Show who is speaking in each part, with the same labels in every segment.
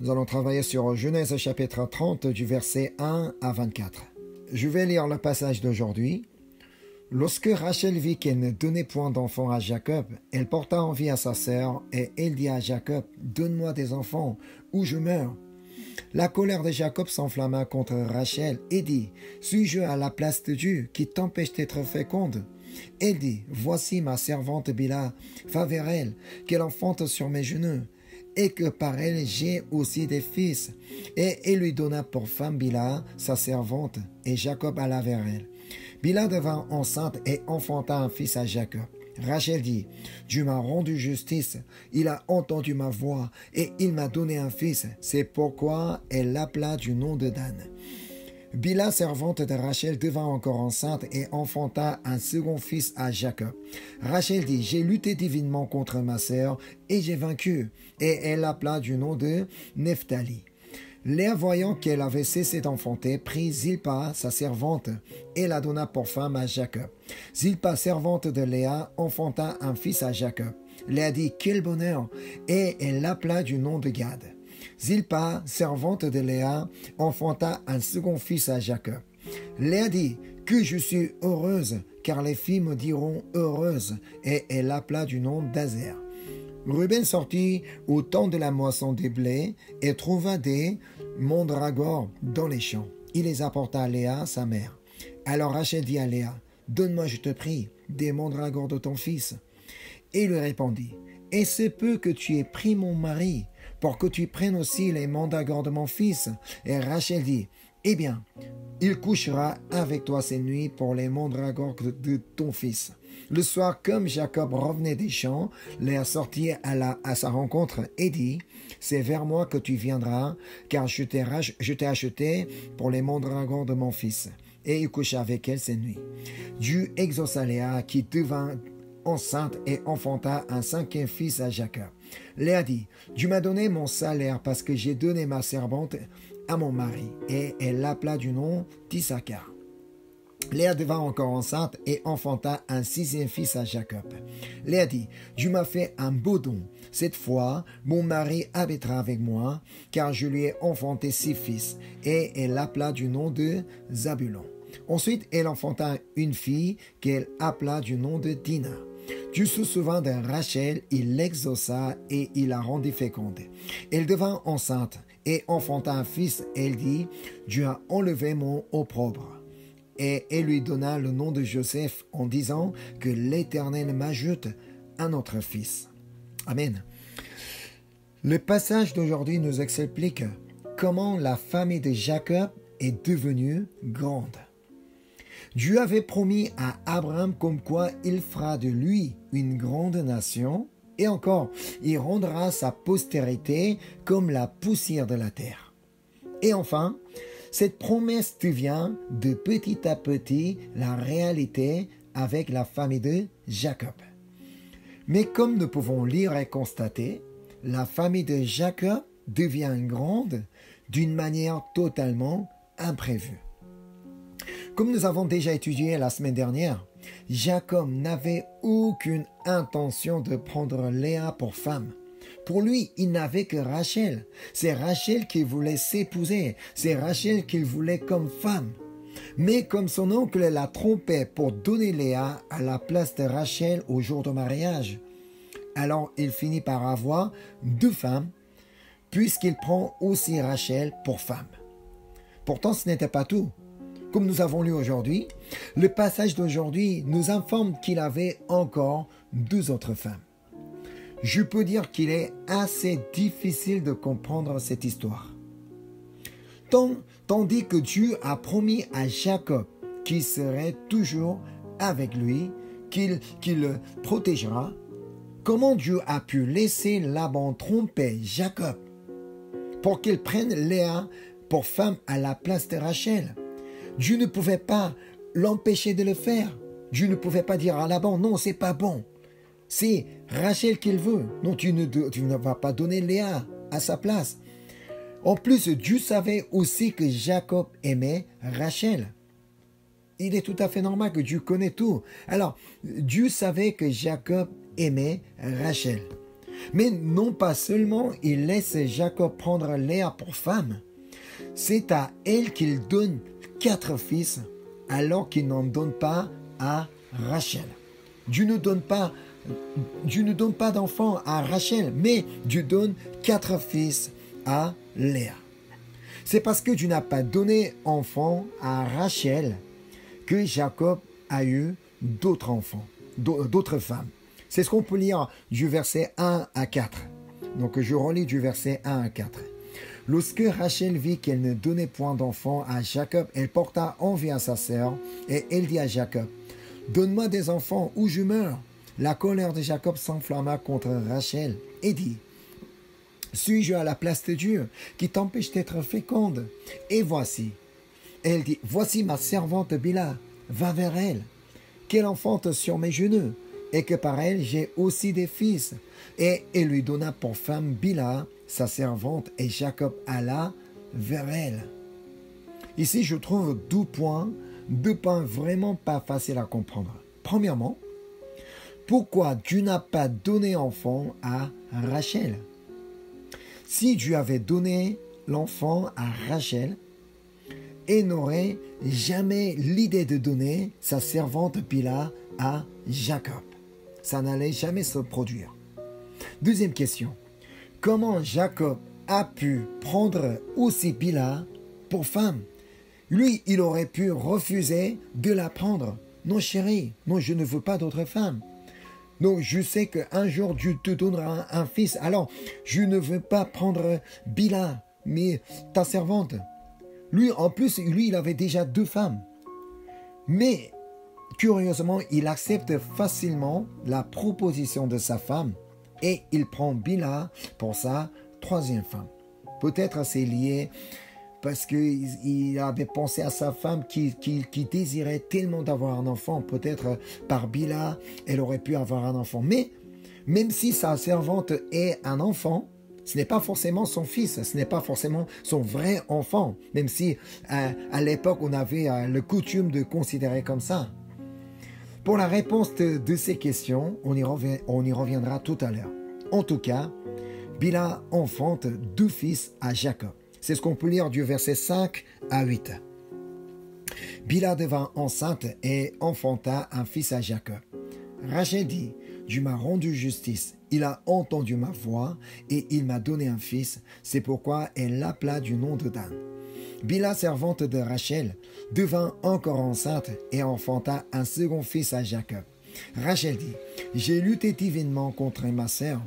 Speaker 1: Nous allons travailler sur Genèse chapitre 30 du verset 1 à 24. Je vais lire le passage d'aujourd'hui. Lorsque Rachel vit qu'elle ne donnait point d'enfants à Jacob, elle porta envie à sa sœur et elle dit à Jacob, « Donne-moi des enfants ou je meurs. » La colère de Jacob s'enflamma contre Rachel et dit, « Suis-je à la place de Dieu qui t'empêche d'être féconde ?» Elle dit, « Voici ma servante Bilha, va vers elle, qu'elle enfante sur mes genoux, et que par elle j'ai aussi des fils. » Et elle lui donna pour femme Bilha, sa servante, et Jacob alla vers elle. Bilha devint enceinte et enfanta un fils à Jacob. Rachel dit, « Dieu m'a rendu justice, il a entendu ma voix et il m'a donné un fils. » C'est pourquoi elle l'appela du nom de Dan. Bilha, servante de Rachel, devint encore enceinte et enfanta un second fils à Jacob. Rachel dit, « J'ai lutté divinement contre ma sœur et j'ai vaincu. » Et elle l'appela du nom de Nephtali. Léa, voyant qu'elle avait cessé d'enfanter, prit Zilpa, sa servante, et la donna pour femme à Jacob. Zilpa, servante de Léa, enfanta un fils à Jacob. Léa dit, « Quel bonheur !» Et elle l'appela du nom de Gad. Zilpa, servante de Léa, enfanta un second fils à Jacob. Léa dit, « Que je suis heureuse, car les filles me diront heureuse. » Et elle l'appela du nom d'Azer. Ruben sortit au temps de la moisson des blés et trouva des mandragores dans les champs. Il les apporta à Léa, sa mère. Alors Rachel dit à Léa, « Donne-moi, je te prie, des mandragores de ton fils. » Et il lui répondit, « Est-ce peu que tu aies pris mon mari, pour que tu prennes aussi les mandragores de mon fils ?» Et Rachel dit, « Eh bien, il couchera avec toi ces nuits pour les mandragores de ton fils. » Le soir, comme Jacob revenait des champs, Léa sortit à sa rencontre et dit, « C'est vers moi que tu viendras, car je t'ai acheté pour les mandragores de mon fils. » Et il coucha avec elle ces nuits. Dieu exauça Léa, qui devint enceinte et enfanta un cinquième fils à Jacob. Léa dit, « Dieu m'a donné mon salaire parce que j'ai donné ma servante à mon mari. » Et elle l'appela du nom d'Issachar. Léa devint encore enceinte et enfanta un sixième fils à Jacob. Léa dit, « Dieu m'a fait un beau don. Cette fois, mon mari habitera avec moi, car je lui ai enfanté 6 fils. » Et elle l'appela du nom de Zabulon. Ensuite, elle enfanta une fille qu'elle appela du nom de Dina. Dieu se souvint de Rachel, il l'exauça et il la rendit féconde. Elle devint enceinte et enfanta un fils. Elle dit, « Dieu a enlevé mon opprobre. » Et elle lui donna le nom de Joseph en disant que l'Éternel m'ajoute un autre fils. Amen. Le passage d'aujourd'hui nous explique comment la famille de Jacob est devenue grande. Dieu avait promis à Abraham comme quoi il fera de lui une grande nation et encore, il rendra sa postérité comme la poussière de la terre. Et enfin, cette promesse devient de petit à petit la réalité avec la famille de Jacob. Mais comme nous pouvons lire et constater, la famille de Jacob devient grande d'une manière totalement imprévue. Comme nous avons déjà étudié la semaine dernière, Jacob n'avait aucune intention de prendre Léa pour femme. Pour lui, il n'avait que Rachel. C'est Rachel qu'il voulait s'épouser. C'est Rachel qu'il voulait comme femme. Mais comme son oncle l'a trompé pour donner Léa à la place de Rachel au jour de mariage, alors il finit par avoir 2 femmes, puisqu'il prend aussi Rachel pour femme. Pourtant, ce n'était pas tout. Comme nous avons lu aujourd'hui, le passage d'aujourd'hui nous informe qu'il avait encore 2 autres femmes. Je peux dire qu'il est assez difficile de comprendre cette histoire. Tandis que Dieu a promis à Jacob qu'il serait toujours avec lui, qu'il le protégera, comment Dieu a pu laisser Laban tromper Jacob pour qu'il prenne Léa pour femme à la place de Rachel? Dieu ne pouvait pas l'empêcher de le faire. Dieu ne pouvait pas dire à Laban, non, c'est pas bon. C'est Rachel qu'il veut. Non, tu ne vas pas donner Léa à sa place. En plus, Dieu savait aussi que Jacob aimait Rachel. Il est tout à fait normal que Dieu connaît tout. Alors, Dieu savait que Jacob aimait Rachel. Mais non pas seulement il laisse Jacob prendre Léa pour femme, c'est à elle qu'il donne 4 fils alors qu'il n'en donne pas à Rachel. Dieu ne donne pas d'enfants à Rachel, mais Dieu donne 4 fils à Léa. C'est parce que Dieu n'a pas donné enfant à Rachel que Jacob a eu d'autres enfants, d'autres femmes. C'est ce qu'on peut lire du verset 1 à 4. Donc je relis du verset 1 à 4. Lorsque Rachel vit qu'elle ne donnait point d'enfants à Jacob, elle porta envie à sa sœur et elle dit à Jacob, « Donne-moi des enfants ou je meurs. » La colère de Jacob s'enflamma contre Rachel et dit, « Suis-je à la place de Dieu qui t'empêche d'être féconde? Et voici. » Elle dit, « Voici ma servante Bila, va vers elle, qu'elle enfante sur mes genoux, et que par elle j'ai aussi des fils. » Et elle lui donna pour femme Bila, sa servante, et Jacob alla vers elle. Ici, je trouve deux points vraiment pas faciles à comprendre. Premièrement, pourquoi Dieu n'a pas donné enfant à Rachel? Si Dieu avait donné l'enfant à Rachel, elle n'aurait jamais l'idée de donner sa servante Bila à Jacob. Ça n'allait jamais se produire. Deuxième question. Comment Jacob a pu prendre aussi Bila pour femme? Lui, il aurait pu refuser de la prendre. Non chérie, non, je ne veux pas d'autre femme. Donc je sais qu'un jour Dieu te donnera un fils. Alors, je ne veux pas prendre Bila, mais ta servante. Lui, en plus, il avait déjà 2 femmes. Mais, curieusement, il accepte facilement la proposition de sa femme et il prend Bila pour sa 3e femme. Peut-être c'est lié parce qu'il avait pensé à sa femme qui désirait tellement d'avoir un enfant. Peut-être par Bila, elle aurait pu avoir un enfant. Mais, même si sa servante est un enfant, ce n'est pas forcément son fils, ce n'est pas forcément son vrai enfant, même si à l'époque on avait le coutume de considérer comme ça. Pour la réponse de ces questions, on y reviendra tout à l'heure. En tout cas, Bila enfante 2 fils à Jacob. C'est ce qu'on peut lire du verset 5 à 8. Bila devint enceinte et enfanta un fils à Jacob. Rachel dit, Dieu m'a rendu justice, il a entendu ma voix et il m'a donné un fils, c'est pourquoi elle l'appela du nom de Dan. Bila, servante de Rachel, devint encore enceinte et enfanta un second fils à Jacob. Rachel dit, j'ai lutté divinement contre ma sœur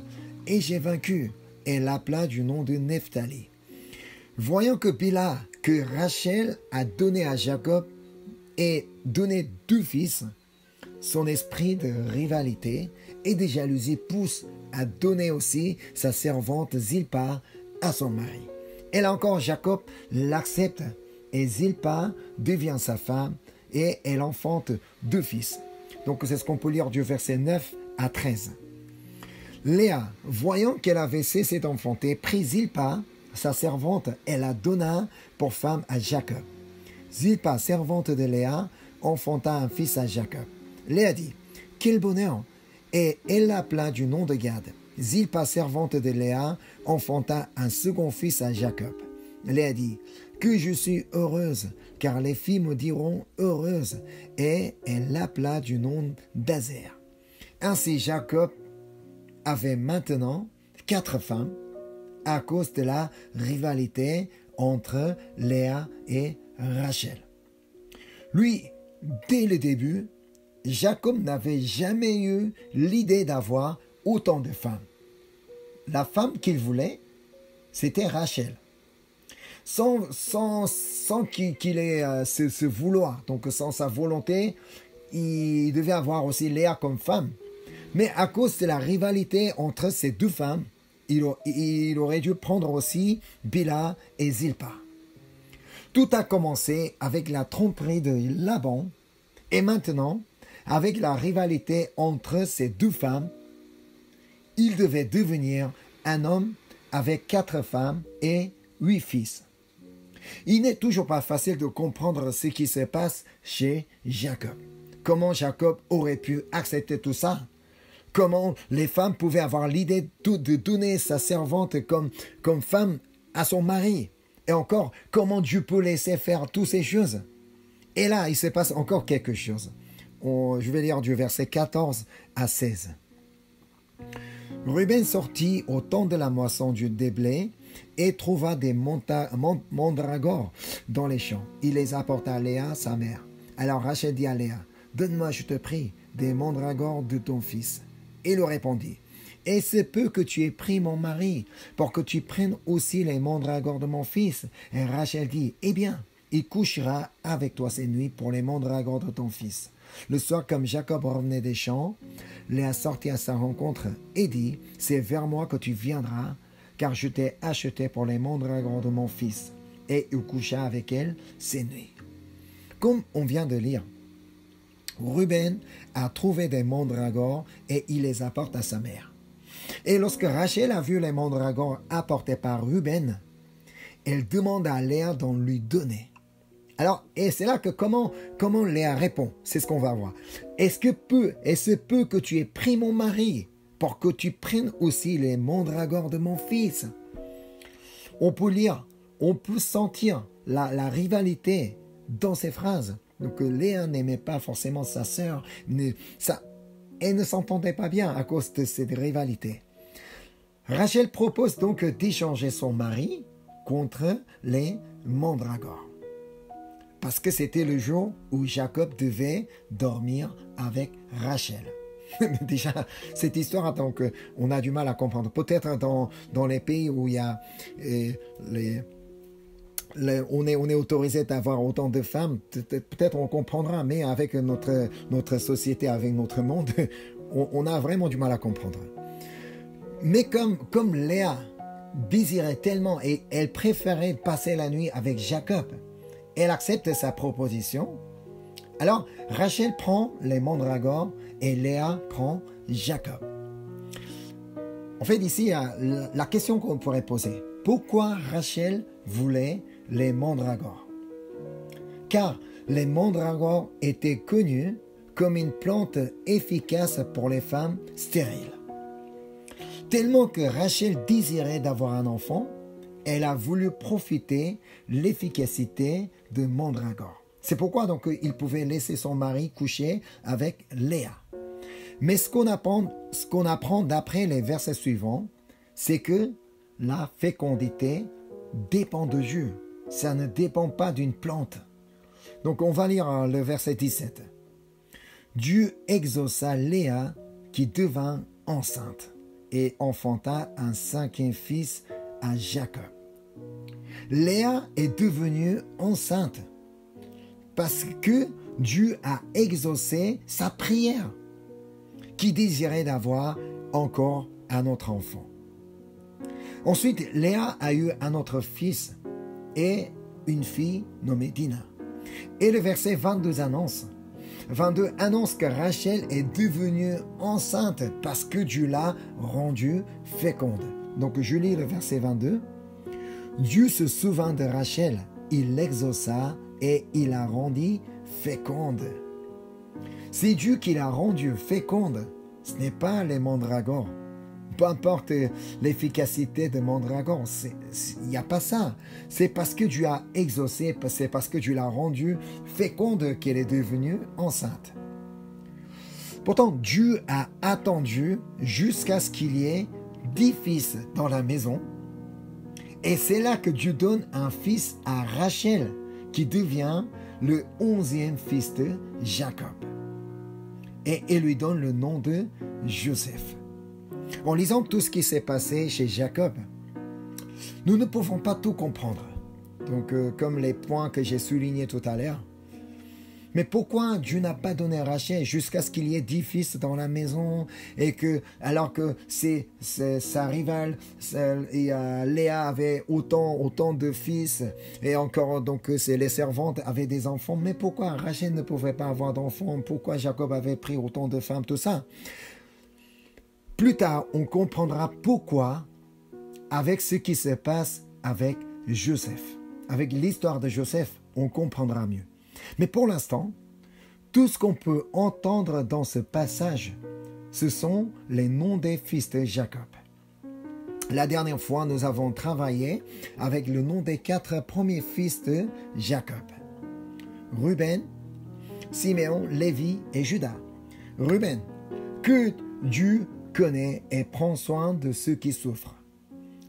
Speaker 1: et j'ai vaincu. Elle l'appela du nom de Nephtali. Voyant que Bila, que Rachel a donné à Jacob et donné 2 fils, son esprit de rivalité et de jalousie pousse à donner aussi sa servante Zilpa à son mari. Et là encore, Jacob l'accepte et Zilpa devient sa femme et elle enfante 2 fils. Donc c'est ce qu'on peut lire du verset 9 à 13. Léa, voyant qu'elle avait cessé d'enfanter, prit Zilpa, sa servante, et la donna pour femme à Jacob. Zilpa, servante de Léa, enfanta un fils à Jacob. Léa dit, « Quel bonheur !» Et elle l'appela du nom de Gad. Zilpa, servante de Léa, enfanta un second fils à Jacob. Léa dit, « Que je suis heureuse, car les filles me diront heureuse. » Et elle l'appela du nom d'Azer. Ainsi Jacob avait maintenant 4 femmes à cause de la rivalité entre Léa et Rachel. Lui, dès le début, Jacob n'avait jamais eu l'idée d'avoir autant de femmes. La femme qu'il voulait, c'était Rachel. Sans qu'il ait ce vouloir, donc sans sa volonté, il devait avoir aussi Léa comme femme. Mais à cause de la rivalité entre ces 2 femmes, il aurait dû prendre aussi Bila et Zilpa. Tout a commencé avec la tromperie de Laban et maintenant, avec la rivalité entre ces 2 femmes, il devait devenir un homme avec 4 femmes et 8 fils. Il n'est toujours pas facile de comprendre ce qui se passe chez Jacob. Comment Jacob aurait pu accepter tout ça? comment les femmes pouvaient avoir l'idée de donner sa servante comme femme à son mari. Et encore, comment Dieu peut laisser faire toutes ces choses. Et là, il se passe encore quelque chose. Je vais lire du verset 14 à 16. Ruben sortit au temps de la moisson du blé et trouva des mandragores dans les champs. Il les apporta à Léa, sa mère. Alors Rachel dit à Léa, « Donne-moi, je te prie, des mandragores de ton fils. » Et il répondit, « Est-ce peu que tu aies pris mon mari, pour que tu prennes aussi les mandragores de mon fils ?» Et Rachel dit, « Eh bien, il couchera avec toi ces nuits pour les mandragores de ton fils. » Le soir, comme Jacob revenait des champs, Léa sortit à sa rencontre et dit, « C'est vers moi que tu viendras, car je t'ai acheté pour les mandragores de mon fils. » Et il coucha avec elle ces nuits. Comme on vient de lire, Ruben a trouvé des mandragores et il les apporte à sa mère. Et lorsque Rachel a vu les mandragores apportés par Ruben, elle demande à Léa d'en lui donner. Alors, et c'est là que comment Léa répond, c'est ce qu'on va voir. Est-ce peu que tu aies pris mon mari pour que tu prennes aussi les mandragores de mon fils? On peut lire, on peut sentir la rivalité dans ces phrases. Donc Léa n'aimait pas forcément sa sœur, elle ne s'entendait pas bien à cause de cette rivalité. Rachel propose donc d'échanger son mari contre les mandragores. Parce que c'était le jour où Jacob devait dormir avec Rachel. Déjà, cette histoire, donc, on a du mal à comprendre. Peut-être dans les pays où il y a on est autorisé d'avoir autant de femmes, peut-être on comprendra, mais avec notre société, avec notre monde, on a vraiment du mal à comprendre. Mais comme Léa désirait tellement et elle préférait passer la nuit avec Jacob, elle accepte sa proposition. Alors Rachel prend les mandragores et Léa prend Jacob. En fait, ici, il y a la question qu'on pourrait poser. Pourquoi Rachel voulait les mandragores? Car les mandragores étaient connus comme une plante efficace pour les femmes stériles. Tellement que Rachel désirait d'avoir un enfant, elle a voulu profiter de l'efficacité de mandragore. C'est pourquoi donc il pouvait laisser son mari coucher avec Léa. Mais ce qu'on apprend d'après les versets suivants, c'est que la fécondité dépend de Dieu. Ça ne dépend pas d'une plante. Donc on va lire le verset 17. Dieu exauça Léa qui devint enceinte et enfanta un 5e fils à Jacob. Léa est devenue enceinte parce que Dieu a exaucé sa prière qui désirait d'avoir encore un autre enfant. Ensuite, Léa a eu un autre fils et une fille nommée Dina. Et le verset 22 annonce que Rachel est devenue enceinte parce que Dieu l'a rendue féconde. Donc je lis le verset 22. Dieu se souvint de Rachel, il l'exauça et il la rendit féconde. C'est Dieu qui l'a rendue féconde, ce n'est pas les mandragores. Peu importe l'efficacité de mandragore, il n'y a pas ça. C'est parce que Dieu a exaucé, c'est parce que Dieu l'a rendue féconde qu'elle est devenue enceinte. Pourtant, Dieu a attendu jusqu'à ce qu'il y ait 10 fils dans la maison. Et c'est là que Dieu donne un fils à Rachel, qui devient le 11e fils de Jacob. Et il lui donne le nom de Joseph. En lisant tout ce qui s'est passé chez Jacob, nous ne pouvons pas tout comprendre. Donc, comme les points que j'ai soulignés tout à l'heure. Mais pourquoi Dieu n'a pas donné Rachel jusqu'à ce qu'il y ait 10 fils dans la maison et que, alors que c'est sa rivale, Léa avait autant de fils et encore donc les servantes avaient des enfants. Mais pourquoi Rachel ne pouvait pas avoir d'enfants? Pourquoi Jacob avait pris autant de femmes? Tout ça. Plus tard, on comprendra pourquoi avec ce qui se passe avec Joseph. Avec l'histoire de Joseph, on comprendra mieux. Mais pour l'instant, tout ce qu'on peut entendre dans ce passage, ce sont les noms des fils de Jacob. La dernière fois, nous avons travaillé avec le nom des 4 premiers fils de Jacob. Ruben, Siméon, Lévi et Juda. Ruben, que Dieu connaît et prend soin de ceux qui souffrent.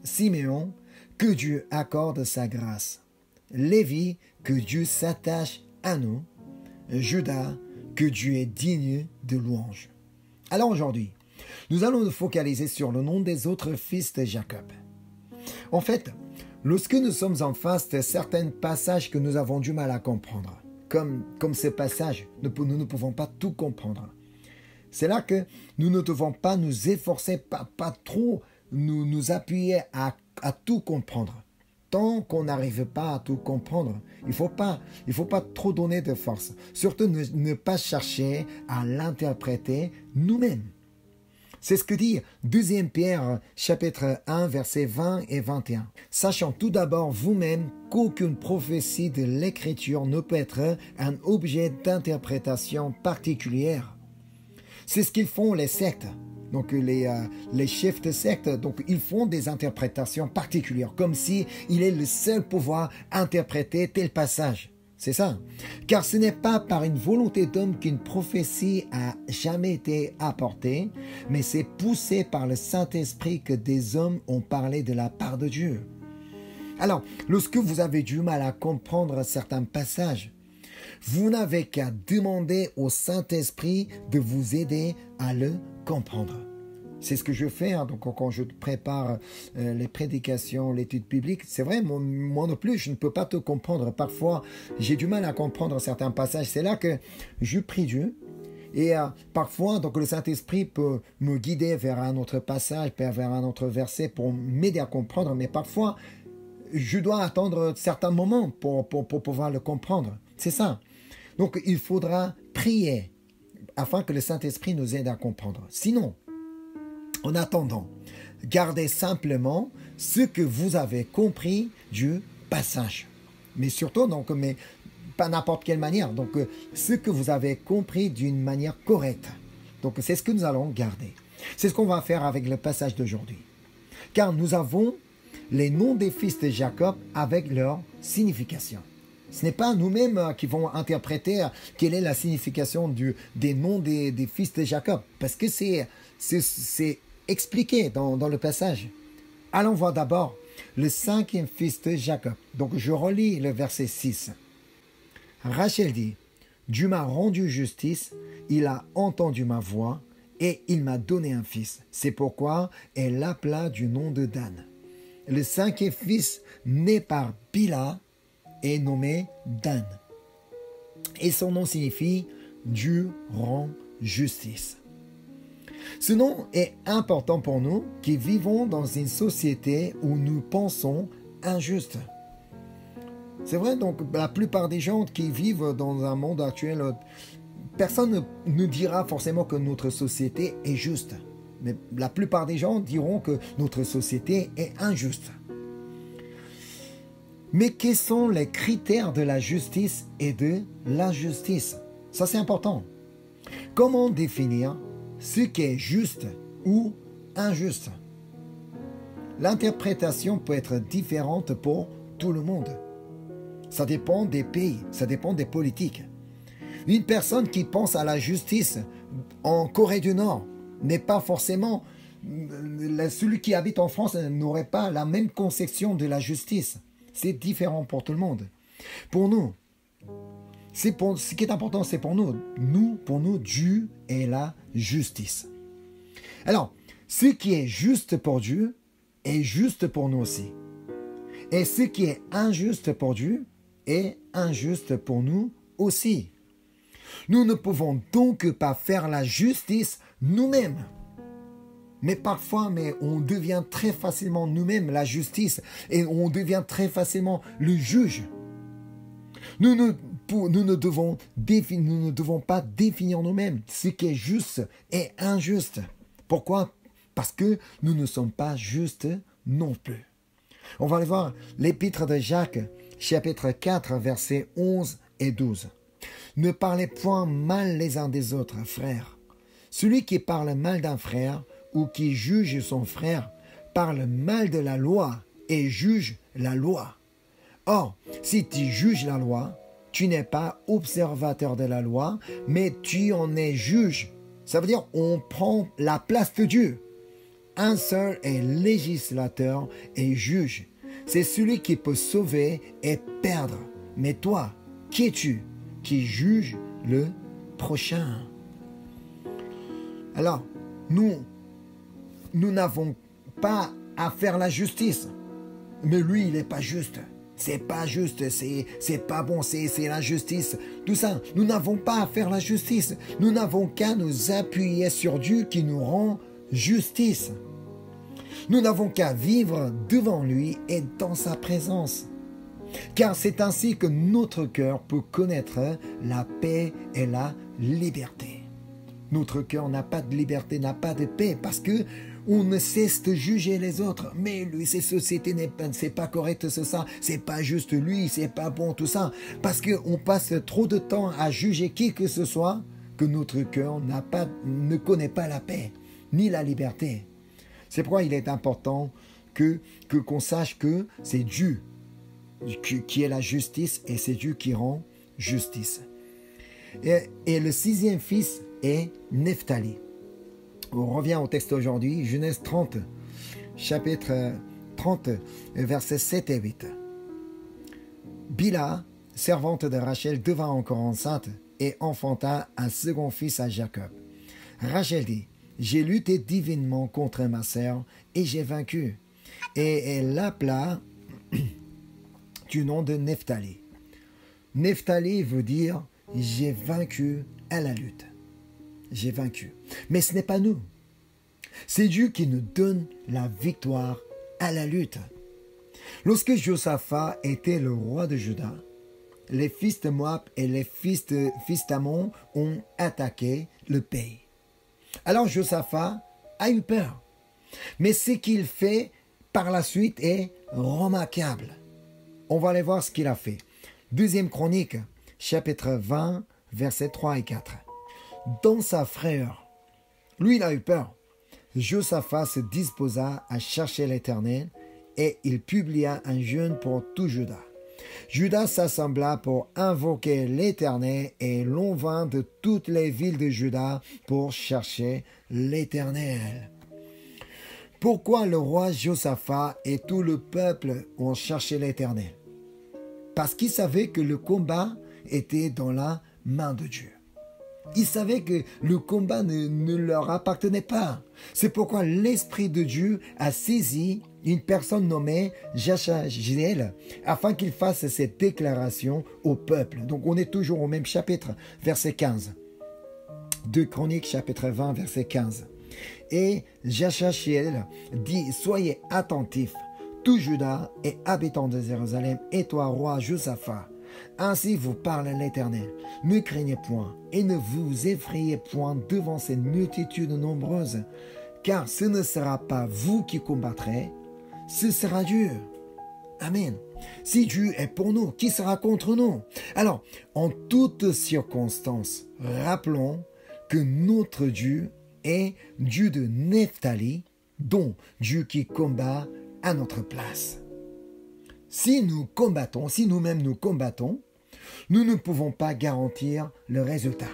Speaker 1: Siméon, que Dieu accorde sa grâce. Lévi, que Dieu s'attache à nous. Juda, que Dieu est digne de louange. Alors aujourd'hui, nous allons nous focaliser sur le nom des autres fils de Jacob. En fait, lorsque nous sommes en face de certains passages que nous avons du mal à comprendre, comme ce passage, nous ne pouvons pas tout comprendre. C'est là que nous ne devons pas nous efforcer, pas trop nous appuyer à tout comprendre. Tant qu'on n'arrive pas à tout comprendre, il faut pas trop donner de force. Surtout ne pas chercher à l'interpréter nous-mêmes. C'est ce que dit 2 Pierre chapitre 1 versets 20 et 21. Sachant tout d'abord vous-même qu'aucune prophétie de l'Écriture ne peut être un objet d'interprétation particulière. C'est ce qu'ils font les sectes. Donc les chefs de secte, donc ils font des interprétations particulières, comme si il est le seul pouvoir interpréter tel passage. C'est ça. Car ce n'est pas par une volonté d'homme qu'une prophétie a jamais été apportée, mais c'est poussé par le Saint-Esprit que des hommes ont parlé de la part de Dieu. Alors, lorsque vous avez du mal à comprendre certains passages, vous n'avez qu'à demander au Saint-Esprit de vous aider à le comprendre. C'est ce que je fais donc quand je prépare les prédications, l'étude biblique. C'est vrai, moi non plus, je ne peux pas tout comprendre. Parfois, j'ai du mal à comprendre certains passages. C'est là que je prie Dieu. Et parfois, donc le Saint-Esprit peut me guider vers un autre passage, vers un autre verset pour m'aider à comprendre. Mais parfois, je dois attendre certains moments pour pouvoir le comprendre. C'est ça. Donc, il faudra prier afin que le Saint-Esprit nous aide à comprendre. Sinon, en attendant, gardez simplement ce que vous avez compris du passage. Mais surtout, donc, mais pas n'importe quelle manière. Donc, ce que vous avez compris d'une manière correcte. Donc, c'est ce que nous allons garder. C'est ce qu'on va faire avec le passage d'aujourd'hui. Car nous avons les noms des fils de Jacob avec leur signification. Ce n'est pas nous-mêmes qui vont interpréter quelle est la signification des noms des fils de Jacob. Parce que c'est expliqué dans le passage. Allons voir d'abord le 5e fils de Jacob. Donc je relis le verset 6. Rachel dit, Dieu m'a rendu justice, il a entendu ma voix et il m'a donné un fils. C'est pourquoi elle l'appela du nom de Dan. Le 5e fils né par Bila est nommé Dan. Et son nom signifie Dieu rend justice. Ce nom est important pour nous qui vivons dans une société où nous pensons injuste. C'est vrai, donc la plupart des gens qui vivent dans un monde actuel, personne ne dira forcément que notre société est juste. Mais la plupart des gens diront que notre société est injuste. Mais quels sont les critères de la justice et de l'injustice? Ça, c'est important. Comment définir ce qui est juste ou injuste? L'interprétation peut être différente pour tout le monde. Ça dépend des pays, ça dépend des politiques. Une personne qui pense à la justice en Corée du Nord n'est pas forcément... Celui qui habite en France n'aurait pas la même conception de la justice. C'est différent pour tout le monde. Pour nous, ce qui est important, c'est pour nous. Pour nous, Dieu est la justice. Alors, ce qui est juste pour Dieu est juste pour nous aussi. Et ce qui est injuste pour Dieu est injuste pour nous aussi. Nous ne pouvons donc pas faire la justice nous-mêmes. Mais parfois, on devient très facilement nous-mêmes la justice et on devient très facilement le juge. Nous ne devons pas définir nous-mêmes ce qui est juste et injuste. Pourquoi? Parce que nous ne sommes pas justes non plus. On va aller voir l'épître de Jacques, chapitre 4, versets 11 et 12. Ne parlez point mal les uns des autres, frères. Celui qui parle mal d'un frère ou qui juge son frère parle mal de la loi et juge la loi. Or, si tu juges la loi, tu n'es pas observateur de la loi, mais tu en es juge. Ça veut dire on prend la place de Dieu. Un seul est législateur et juge. C'est celui qui peut sauver et perdre. Mais toi, qui es-tu qui juge le prochain? Alors, nous n'avons pas à faire la justice. Mais lui, il n'est pas juste. C'est pas juste, c'est pas bon, c'est l'injustice. Tout ça, nous n'avons pas à faire la justice. Nous n'avons qu'à nous appuyer sur Dieu qui nous rend justice. Nous n'avons qu'à vivre devant lui et dans sa présence. Car c'est ainsi que notre cœur peut connaître la paix et la liberté. Notre cœur n'a pas de liberté, n'a pas de paix parce que on ne cesse de juger les autres. Mais lui, cette société c'est pas correct, c'est pas juste lui, c'est pas bon, tout ça. Parce qu'on passe trop de temps à juger qui que ce soit que notre cœur ne connaît pas la paix ni la liberté. C'est pourquoi il est important qu'on sache que c'est Dieu qui est la justice et c'est Dieu qui rend justice. Et le sixième fils est Nephtali. On revient au texte aujourd'hui, Genèse 30, chapitre 30, versets 7 et 8. Bila, servante de Rachel, devint encore enceinte et enfanta un second fils à Jacob. Rachel dit, « J'ai lutté divinement contre ma sœur et j'ai vaincu. » Et elle l'appela du nom de Nephtali. Nephtali veut dire « J'ai vaincu à la lutte. » J'ai vaincu. Mais ce n'est pas nous. C'est Dieu qui nous donne la victoire à la lutte. Lorsque Josaphat était le roi de Juda, les fils de Moab et les fils d'Ammon ont attaqué le pays. Alors Josaphat a eu peur. Mais ce qu'il fait par la suite est remarquable. On va aller voir ce qu'il a fait. Deuxième Chronique, chapitre 20, versets 3 et 4. Dans sa frayeur, lui il a eu peur. Josaphat se disposa à chercher l'Éternel et il publia un jeûne pour tout Juda. Juda s'assembla pour invoquer l'Éternel et l'on vint de toutes les villes de Juda pour chercher l'Éternel. Pourquoi le roi Josaphat et tout le peuple ont cherché l'Éternel? Parce qu'ils savaient que le combat était dans la main de Dieu. Ils savaient que le combat ne leur appartenait pas. C'est pourquoi l'Esprit de Dieu a saisi une personne nommée Jachaziel afin qu'il fasse cette déclaration au peuple. Donc on est toujours au même chapitre, verset 15. 2 Chroniques, chapitre 20, verset 15. Et Jachaziel dit, « Soyez attentifs, tout Juda et habitants de Jérusalem, et toi, roi Josaphat. Ainsi vous parle l'Éternel. Ne craignez point et ne vous effrayez point devant ces multitudes nombreuses, car ce ne sera pas vous qui combattrez, ce sera Dieu. » Amen. Si Dieu est pour nous, qui sera contre nous? Alors, en toutes circonstances, rappelons que notre Dieu est Dieu de Nephtali, dont Dieu qui combat à notre place. Si nous combattons, si nous-mêmes nous combattons, nous ne pouvons pas garantir le résultat.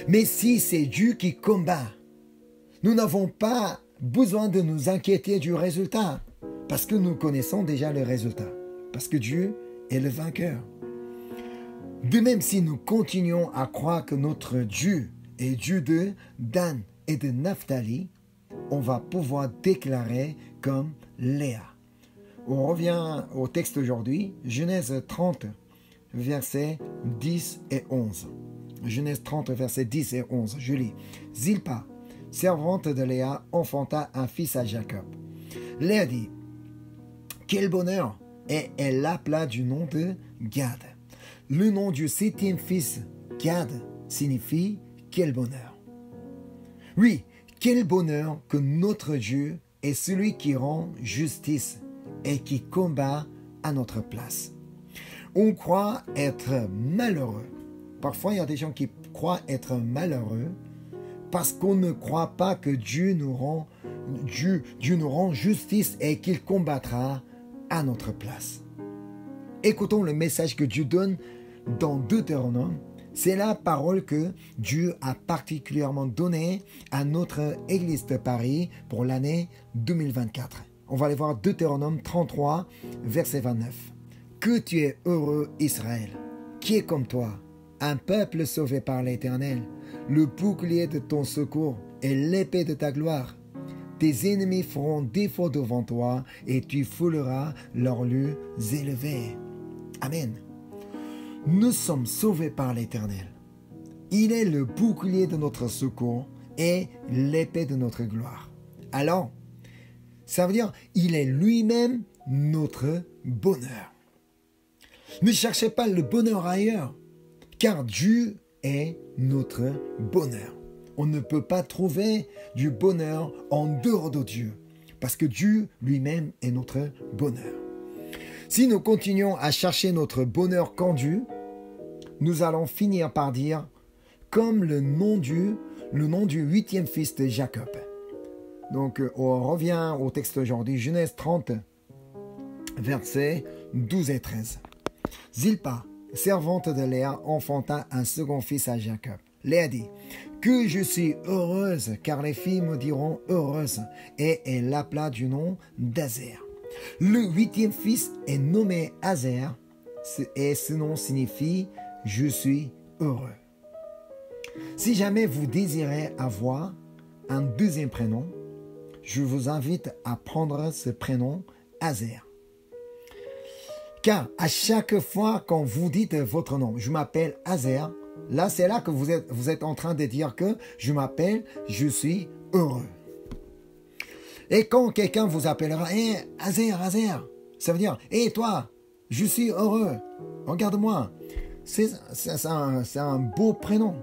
Speaker 1: Mais si c'est Dieu qui combat, nous n'avons pas besoin de nous inquiéter du résultat, parce que nous connaissons déjà le résultat, parce que Dieu est le vainqueur. De même, si nous continuons à croire que notre Dieu est Dieu de Dan et de Naphtali, on va pouvoir déclarer comme Léa. On revient au texte aujourd'hui, Genèse 30, versets 10 et 11. Genèse 30, versets 10 et 11, je lis. Zilpa, servante de Léa, enfanta un fils à Jacob. Léa dit, « Quel bonheur !» Et elle l'appela du nom de Gad. Le nom du septième fils, Gad, signifie « Quel bonheur !» Oui, quel bonheur que notre Dieu est celui qui rend justice et qui combat à notre place. On croit être malheureux. Parfois, il y a des gens qui croient être malheureux parce qu'on ne croit pas que Dieu nous rend justice et qu'il combattra à notre place. Écoutons le message que Dieu donne dans Deutéronome. C'est la parole que Dieu a particulièrement donnée à notre Église de Paris pour l'année 2024. On va aller voir Deutéronome 33, verset 29. « Que tu es heureux, Israël, qui est comme toi, un peuple sauvé par l'Éternel, le bouclier de ton secours et l'épée de ta gloire. Tes ennemis feront défaut devant toi et tu fouleras leurs lieux élevés. » Amen. Nous sommes sauvés par l'Éternel. Il est le bouclier de notre secours et l'épée de notre gloire. Alors, ça veut dire il est lui-même notre bonheur. Ne cherchez pas le bonheur ailleurs, car Dieu est notre bonheur. On ne peut pas trouver du bonheur en dehors de Dieu, parce que Dieu lui-même est notre bonheur. Si nous continuons à chercher notre bonheur qu'en Dieu, nous allons finir par dire, comme le nom du 8e fils de Jacob. Donc, on revient au texte aujourd'hui, Genèse 30, versets 12 et 13. Zilpa, servante de Léa, enfanta un second fils à Jacob. Léa dit, « Que je suis heureuse, car les filles me diront heureuse. » Et elle l'appela du nom d'Azer. Le 8e fils est nommé Azer, et ce nom signifie « je suis heureux ». Si jamais vous désirez avoir un deuxième prénom, je vous invite à prendre ce prénom Azer. Car à chaque fois quand vous dites votre nom, je m'appelle Azer, là c'est là que vous êtes en train de dire que je suis heureux. Et quand quelqu'un vous appellera, Azer, ça veut dire, toi, je suis heureux, regarde-moi. C'est un beau prénom.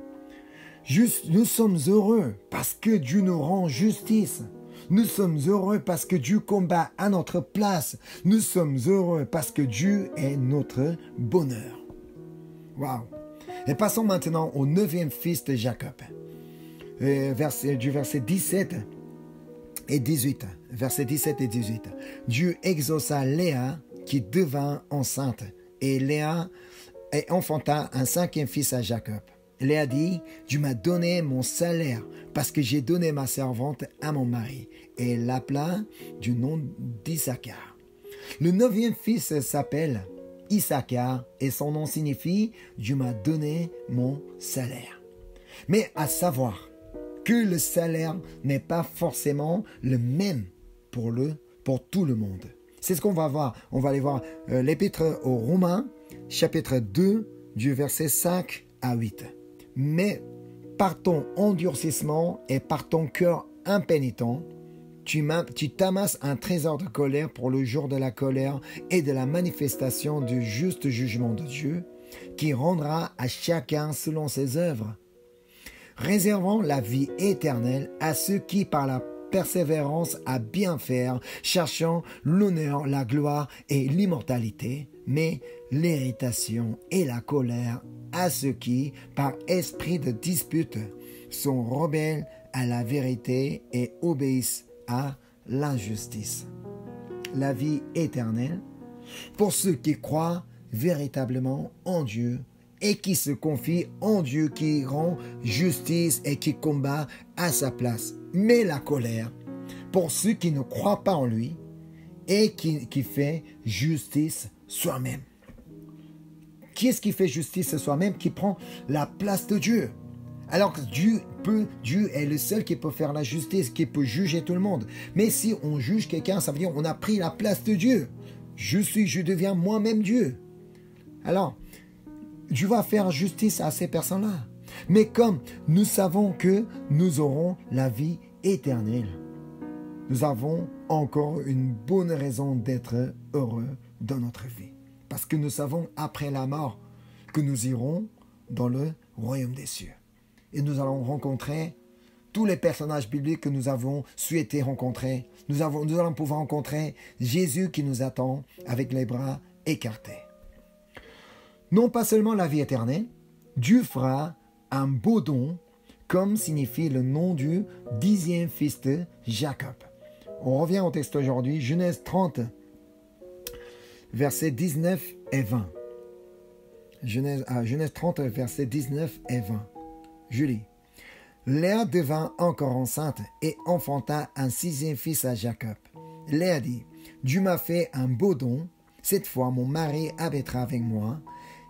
Speaker 1: Nous sommes heureux parce que Dieu nous rend justice. Nous sommes heureux parce que Dieu combat à notre place. Nous sommes heureux parce que Dieu est notre bonheur. Waouh! Et passons maintenant au 9e fils de Jacob. Du verset 17 et 18. Verset 17 et 18. Dieu exauça Léa qui devint enceinte. Et Léa enfanta un 5e fils à Jacob. Léa dit, Dieu m'a donné mon salaire parce que j'ai donné ma servante à mon mari. Et elle l'appela du nom d'Issachar. Le 9e fils s'appelle Issachar et son nom signifie Dieu m'a donné mon salaire. Mais à savoir que le salaire n'est pas forcément le même pour tout le monde. C'est ce qu'on va voir. On va aller voir l'épître aux Romains, chapitre 2, du verset 5 à 8. Mais par ton endurcissement et par ton cœur impénitent, tu t'amasses un trésor de colère pour le jour de la colère et de la manifestation du juste jugement de Dieu, qui rendra à chacun selon ses œuvres, réservant la vie éternelle à ceux qui, par la persévérance à bien faire, cherchant l'honneur, la gloire et l'immortalité, mais l'irritation et la colère à ceux qui, par esprit de dispute, sont rebelles à la vérité et obéissent à l'injustice. La vie éternelle, pour ceux qui croient véritablement en Dieu et qui se confient en Dieu qui rend justice et qui combat à sa place. Mais la colère, pour ceux qui ne croient pas en lui et qui fait justice soi-même. Qui est-ce qui fait justice soi-même, qui prend la place de Dieu? Alors que Dieu est le seul qui peut faire la justice, qui peut juger tout le monde. Mais si on juge quelqu'un, ça veut dire qu'on a pris la place de Dieu. Je deviens moi-même Dieu. Alors, Dieu va faire justice à ces personnes-là. Mais comme nous savons que nous aurons la vie éternelle, nous avons encore une bonne raison d'être heureux dans notre vie. Parce que nous savons après la mort que nous irons dans le royaume des cieux. Et nous allons rencontrer tous les personnages bibliques que nous avons souhaité rencontrer. Nous allons pouvoir rencontrer Jésus qui nous attend avec les bras écartés. Non pas seulement la vie éternelle, Dieu fera un beau don comme signifie le nom du 10e fils de Jacob. On revient au texte aujourd'hui, Genèse 30, versets 19 et 20. Genèse 30, versets 19 et 20. Je lis. Léa devint encore enceinte et enfanta un 6e fils à Jacob. Léa dit, Dieu m'a fait un beau don, cette fois mon mari habitera avec moi,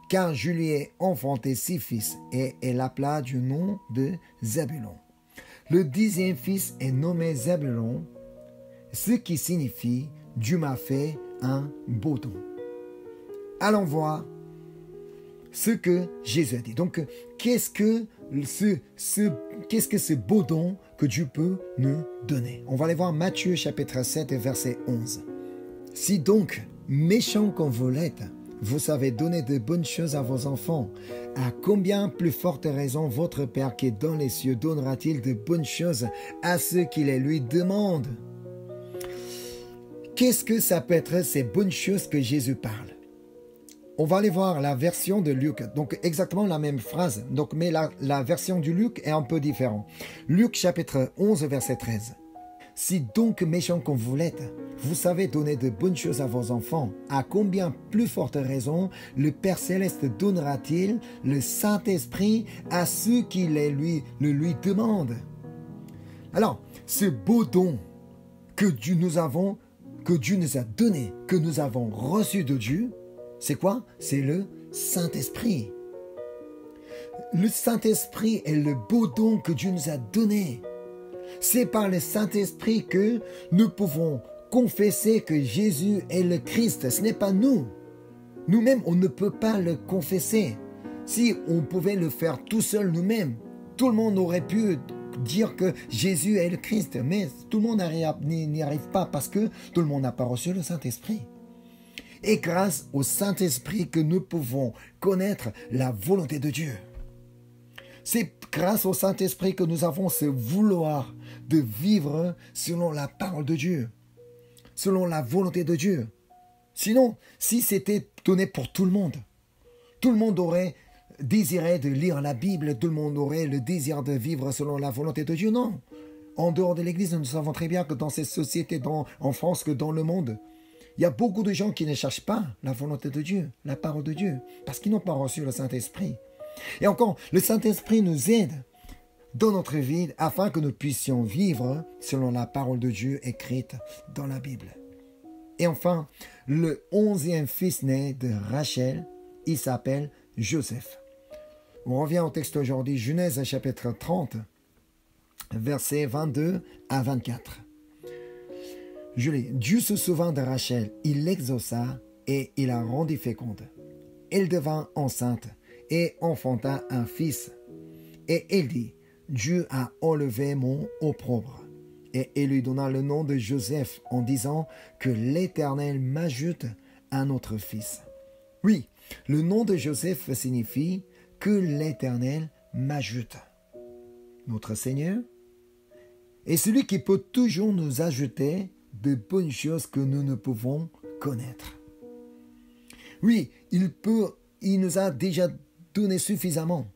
Speaker 1: car je lui ai enfanté 6 fils, et elle appela du nom de Zabulon. Le 10e fils est nommé Zabulon, ce qui signifie « Dieu m'a fait un beau don ». Allons voir ce que Jésus a dit. Donc, qu'est-ce que ce beau don que Dieu peut nous donner? On va aller voir Matthieu chapitre 7 verset 11. « Si donc, méchants comme vous l'êtes, vous savez donner de bonnes choses à vos enfants, à combien plus forte raison votre Père qui est dans les cieux donnera-t-il de bonnes choses à ceux qui les lui demandent ?» Qu'est-ce que ça peut être ces bonnes choses que Jésus parle? On va aller voir la version de Luc, donc exactement la même phrase, donc, mais la version du Luc est un peu différente. Luc chapitre 11 verset 13. Si donc méchants comme vous l'êtes, vous savez donner de bonnes choses à vos enfants, à combien plus forte raison le Père Céleste donnera-t-il le Saint-Esprit à ceux qui le lui demandent? Alors, ce beau don que Dieu nous a donné, que nous avons reçu de Dieu, c'est quoi? C'est le Saint-Esprit. Le Saint-Esprit est le beau don que Dieu nous a donné. C'est par le Saint-Esprit que nous pouvons confesser que Jésus est le Christ. Ce n'est pas nous. Nous-mêmes, on ne peut pas le confesser. Si on pouvait le faire tout seul nous-mêmes, tout le monde aurait pu dire que Jésus est le Christ. Mais tout le monde n'y arrive pas parce que tout le monde n'a pas reçu le Saint-Esprit. Et grâce au Saint-Esprit que nous pouvons connaître la volonté de Dieu. C'est grâce au Saint-Esprit que nous avons ce vouloir de vivre selon la parole de Dieu, selon la volonté de Dieu. Sinon, si c'était donné pour tout le monde aurait désiré de lire la Bible, tout le monde aurait le désir de vivre selon la volonté de Dieu. Non. En dehors de l'Église, nous savons très bien que dans ces sociétés, en France, que dans le monde, il y a beaucoup de gens qui ne cherchent pas la volonté de Dieu, la parole de Dieu, parce qu'ils n'ont pas reçu le Saint-Esprit. Et encore, le Saint-Esprit nous aide dans notre vie afin que nous puissions vivre selon la parole de Dieu écrite dans la Bible. Et enfin, le 11e fils né de Rachel, il s'appelle Joseph. On revient au texte aujourd'hui, Genèse chapitre 30, versets 22 à 24. Je lis. Dieu se souvint de Rachel, il l'exauça et il la rendit féconde. Elle devint enceinte et enfanta un fils. Et elle dit, Dieu a enlevé mon opprobre. Et elle lui donna le nom de Joseph en disant que l'Éternel m'ajoute un autre fils. Oui, le nom de Joseph signifie que l'Éternel m'ajoute. Notre Seigneur est celui qui peut toujours nous ajouter de bonnes choses que nous ne pouvons connaître. Oui, il nous a déjà donné suffisamment.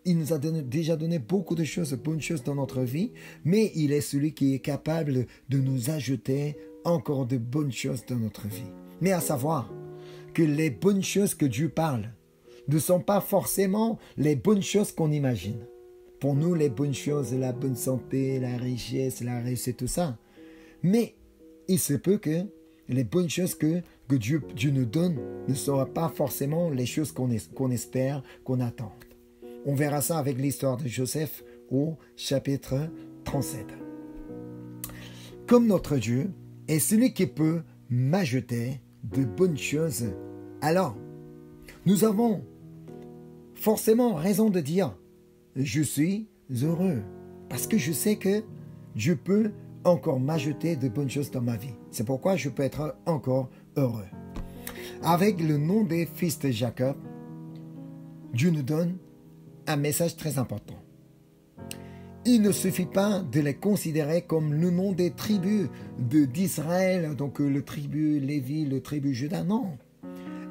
Speaker 1: Il nous a déjà donné beaucoup de choses, de bonnes choses dans notre vie, mais il est celui qui est capable de nous ajouter encore de bonnes choses dans notre vie. Mais à savoir que les bonnes choses que Dieu parle ne sont pas forcément les bonnes choses qu'on imagine. Pour nous, les bonnes choses, la bonne santé, la richesse, la réussite, tout ça. Mais il se peut que les bonnes choses que Dieu nous donne ne seront pas forcément les choses qu'on espère, qu'on attend. On verra ça avec l'histoire de Joseph au chapitre 37. Comme notre Dieu est celui qui peut m'ajouter de bonnes choses, alors nous avons forcément raison de dire « Je suis heureux » parce que je sais que Dieu peut encore m'ajouter de bonnes choses dans ma vie. C'est pourquoi je peux être encore heureux. Avec le nom des fils de Jacob, Dieu nous donne un message très important. Il ne suffit pas de les considérer comme le nom des tribus d'Israël, donc le tribu Lévi, le tribu Juda, non.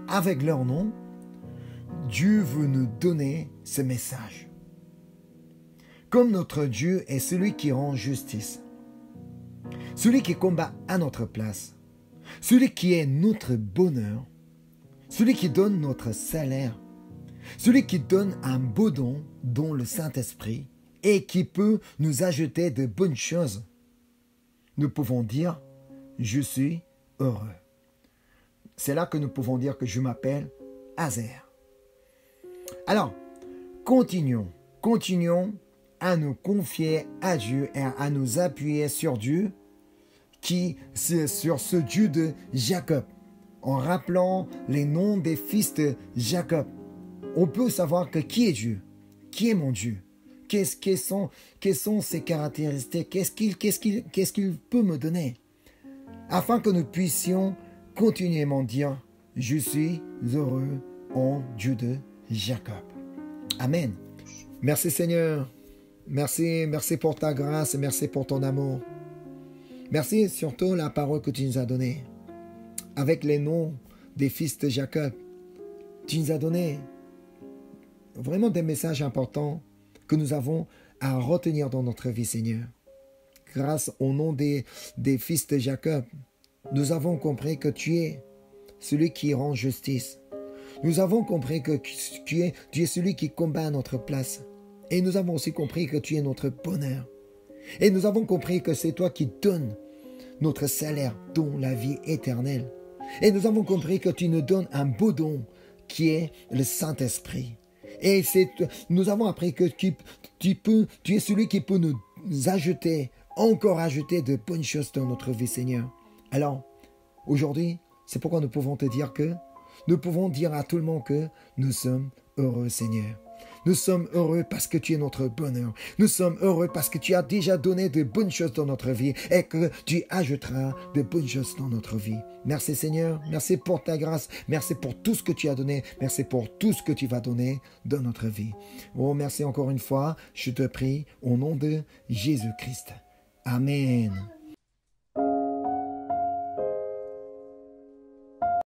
Speaker 1: Avec leur nom, Dieu veut nous donner ce message. Comme notre Dieu est celui qui rend justice, celui qui combat à notre place, celui qui est notre bonheur, celui qui donne notre salaire, celui qui donne un beau don, dont le Saint-Esprit, et qui peut nous ajouter de bonnes choses, nous pouvons dire, je suis heureux. C'est là que nous pouvons dire que je m'appelle Azer. Alors, continuons à nous confier à Dieu et à nous appuyer sur Dieu, sur ce Dieu de Jacob, en rappelant les noms des fils de Jacob. On peut savoir que qui est Dieu, qui est mon Dieu, quelles sont ses caractéristiques, qu'est-ce qu'il peut me donner, afin que nous puissions continuellement dire, je suis heureux en Dieu de Jacob. Amen. Merci Seigneur. Merci pour ta grâce et merci pour ton amour. Merci surtout la parole que tu nous as donnée. Avec les noms des fils de Jacob, tu nous as donné vraiment des messages importants que nous avons à retenir dans notre vie, Seigneur. Grâce au nom des fils de Jacob, nous avons compris que tu es celui qui rend justice. Nous avons compris que tu es celui qui combat à notre place. Et nous avons aussi compris que tu es notre bonheur. Et nous avons compris que c'est toi qui donnes notre salaire, dont la vie éternelle. Et nous avons compris que tu nous donnes un beau don qui est le Saint-Esprit. Et nous avons appris que tu es celui qui peut nous ajouter, encore ajouter de bonnes choses dans notre vie, Seigneur. Alors, aujourd'hui, c'est pourquoi nous pouvons te dire que nous pouvons dire à tout le monde que nous sommes heureux, Seigneur. Nous sommes heureux parce que tu es notre bonheur. Nous sommes heureux parce que tu as déjà donné de bonnes choses dans notre vie et que tu ajouteras de bonnes choses dans notre vie. Merci Seigneur, merci pour ta grâce, merci pour tout ce que tu as donné, merci pour tout ce que tu vas donner dans notre vie. Oh, merci encore une fois, je te prie au nom de Jésus-Christ. Amen.